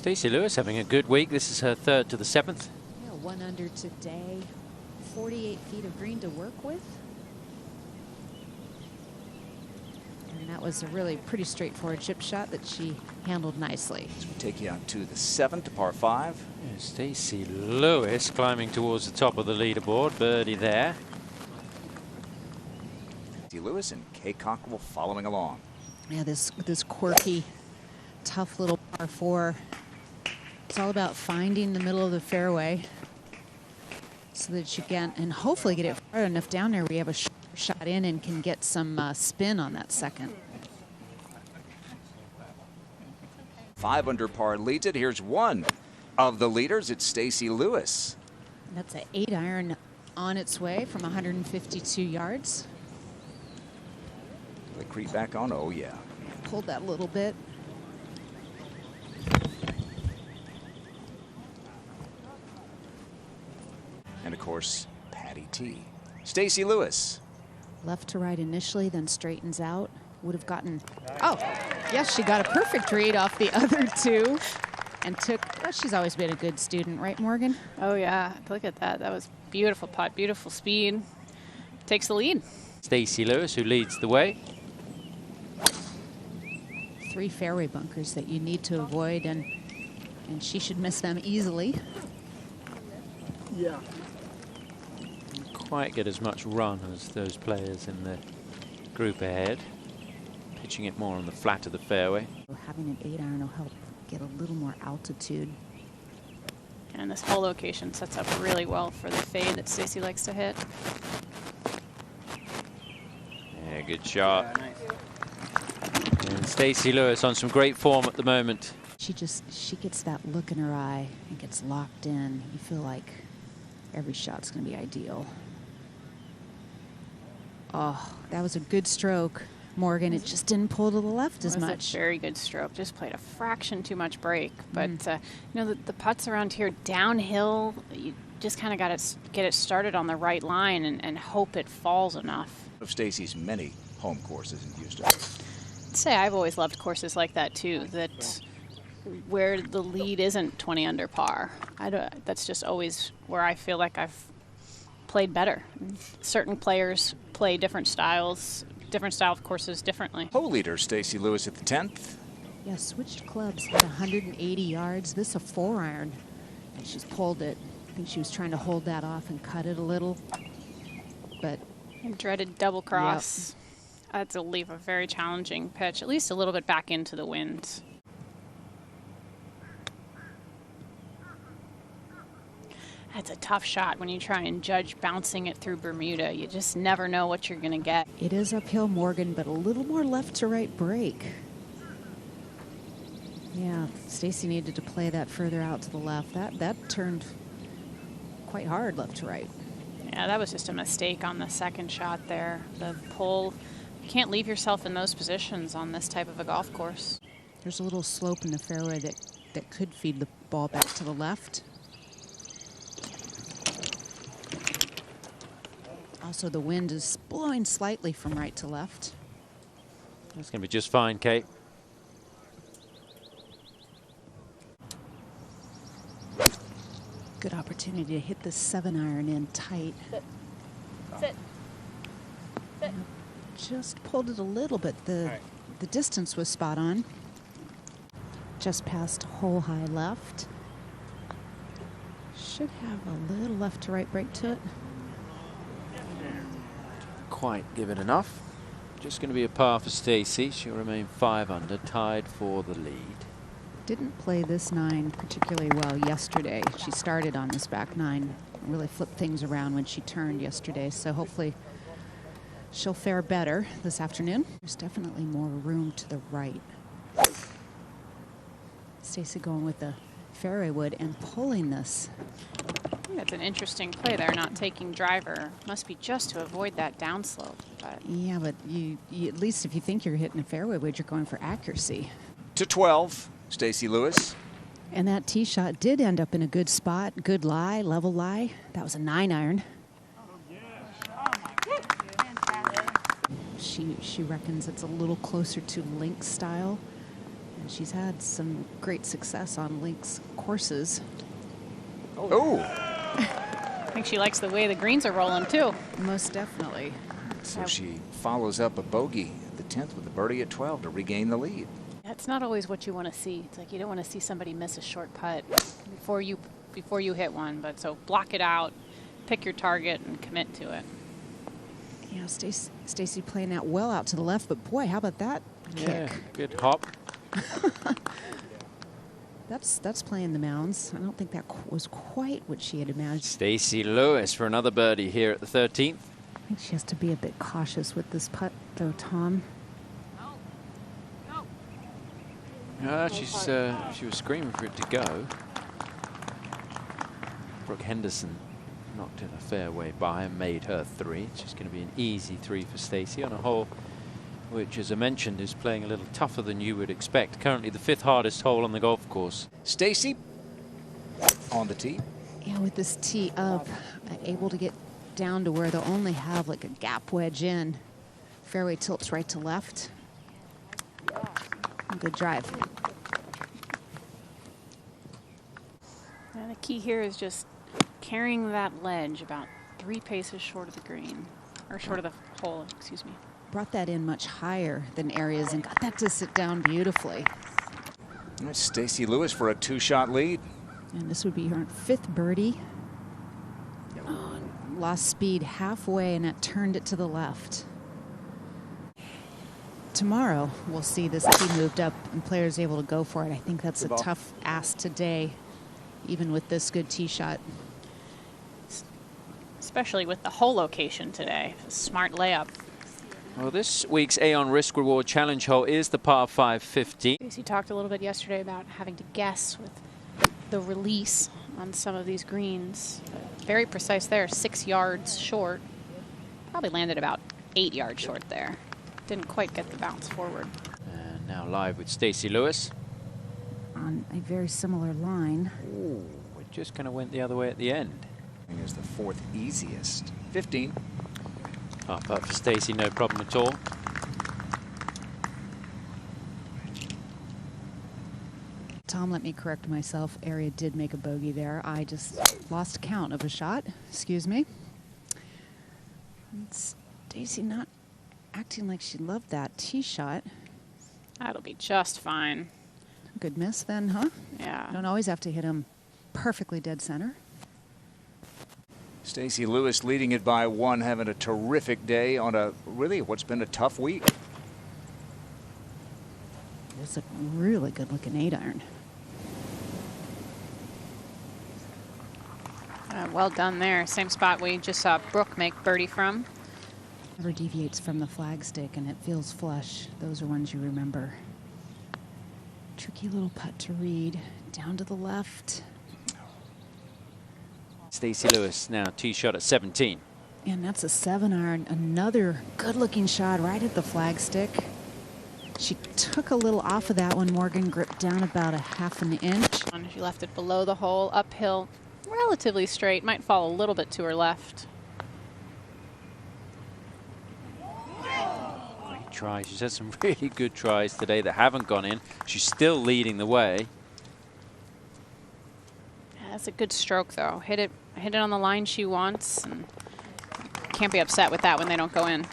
Stacy Lewis having a good week. This is her third to the seventh. Yeah, 1 under today. 48 feet of green to work with. And that was a really pretty straightforward chip shot that she handled nicely. As we take you out to the 7th, par 5. Yeah, Stacy Lewis climbing towards the top of the leaderboard. Birdie there. Stacy Lewis and Kay Cockrell following along. Yeah, this quirky, tough little par 4. It's all about finding the middle of the fairway so that you can, and hopefully get it far enough down there where you have a shot in and can get some spin on that second. 5 under par leads it. Here's one of the leaders. It's Stacy Lewis. That's an 8-iron on its way from 152 yards. They creep back on. Oh, yeah. Pulled that a little bit. And, of course, Patty T. Stacy Lewis. Left to right initially, then straightens out. Would have gotten, oh, yes, she got a perfect read off the other two and took, well, she's always been a good student, right, Morgan? Oh, yeah. Look at that. That was beautiful putt, beautiful speed. Takes the lead. Stacy Lewis, who leads the way. 3 fairway bunkers that you need to avoid, and she should miss them easily. Yeah. Quite get as much run as those players in the group ahead. Pitching it more on the flat of the fairway. Having an 8-iron will help get a little more altitude. And this whole location sets up really well for the fade that Stacy likes to hit. Yeah, good shot. And Stacy Lewis on some great form at the moment. She gets that look in her eye and gets locked in. You feel like every shot's going to be ideal. Oh, that was a good stroke, Morgan. It just didn't pull to the left as much. It was a very good stroke. Just played a fraction too much break. But, you know, the putts around here downhill, you just kind of got to get it started on the right line and hope it falls enough. Of Stacy's many home courses in Houston. I'd say I've always loved courses like that, too, that where the lead isn't 20 under par. That's just always where I feel like I've played better. Certain players play different styles of courses differently. Hole leader Stacy Lewis at the 10th. Yeah, switched clubs, had 180 yards. This a 4-iron, and she's pulled it. I think she was trying to hold that off and cut it a little, but dreaded double cross. Yep. That's a leave a very challenging pitch, at least a little bit back into the wind. That's a tough shot when you try and judge bouncing it through Bermuda. You just never know what you're going to get. It is uphill, Morgan, but a little more left to right break. Yeah, Stacy needed to play that further out to the left. That turned quite hard left to right. Yeah, that was just a mistake on the second shot there. The pull, you can't leave yourself in those positions on this type of a golf course. There's a little slope in the fairway that could feed the ball back to the left. Also, the wind is blowing slightly from right to left. That's going to be just fine, Kate. Good opportunity to hit the 7-iron in tight. Sit. Just pulled it a little bit. The distance was spot on. Just past hole high left. Should have a little left to right break to it. Quite give it enough. Just going to be a par for Stacy. She'll remain 5 under, tied for the lead. Didn't play this 9 particularly well yesterday. She started on this back 9, really flipped things around when she turned yesterday, so hopefully she'll fare better this afternoon. There's definitely more room to the right. Stacy going with the fairway wood and pulling this. That's an interesting play there, not taking driver. Must be just to avoid that downslope. But yeah, but you at least if you think you're hitting a fairway wood, you're going for accuracy. To 12, Stacy Lewis. And that tee shot did end up in a good spot. Good lie, level lie. That was a 9-iron. She reckons it's a little closer to link style. She's had some great success on links courses. Oh, I think she likes the way the greens are rolling, too. Most definitely. so she follows up a bogey at the 10th with a birdie at 12 to regain the lead. That's not always what you want to see. It's like you don't want to see somebody miss a short putt before you hit one. But so block it out, pick your target, and commit to it. Yeah, Stacy playing that well out to the left, but boy, how about that Yeah, kick? good hop. That's playing the mounds. I don't think that was quite what she had imagined. Stacy Lewis for another birdie here at the 13th. I think she has to be a bit cautious with this putt, though, Tom. She was screaming for it to go. Brooke Henderson knocked it a fair way by and made her 3. It's just going to be an easy 3 for Stacy on a hole which, as I mentioned, is playing a little tougher than you would expect. Currently the 5th hardest hole on the golf course. Stacy on the tee. Yeah, with this tee up, able to get down to where they'll only have like a gap wedge in. Fairway tilts right to left. Good drive. And the key here is just carrying that ledge about 3 paces short of the green, or short of the hole, excuse me. Brought that in much higher than areas and got that to sit down beautifully. That's Stacy Lewis for a 2-shot lead. And this would be her 5th birdie. Oh, lost speed halfway and that turned it to the left. Tomorrow we'll see this tee moved up and players able to go for it. I think that's a tough ask today, even with this good tee shot. Especially with the hole location today. A smart layup. Well, this week's Aon Risk Reward Challenge hole is the par 5 50. Stacy talked a little bit yesterday about having to guess with the release on some of these greens. Very precise there, 6 yards short. Probably landed about 8 yards short there. Didn't quite get the bounce forward. And now live with Stacy Lewis. On a very similar line. Ooh, it just kind of went the other way at the end. Is the 4th easiest. 15. Half putt for Stacy, no problem at all. Tom, let me correct myself. Area did make a bogey there. I just lost count of a shot. Excuse me. Stacy not acting like she loved that tee shot. That'll be just fine. Good miss then, huh? Yeah. Don't always have to hit him perfectly dead center. Stacy Lewis leading it by 1, having a terrific day on a really what's been a tough week. It's a really good looking 8-iron. Well done there. Same spot we just saw Brooke make birdie from. Never deviates from the flagstick and it feels flush. Those are ones you remember. Tricky little putt to read. Down to the left. Stacy Lewis now tee shot at 17. And that's a 7-iron. Another good-looking shot right at the flagstick. She took a little off of that one. Morgan gripped down about a ½ an inch. She left it below the hole, uphill, relatively straight. Might fall a little bit to her left. Great try. She's had some really good tries today that haven't gone in. She's still leading the way. Yeah, that's a good stroke, though. Hit it on the line she wants, and can't be upset with that when they don't go in.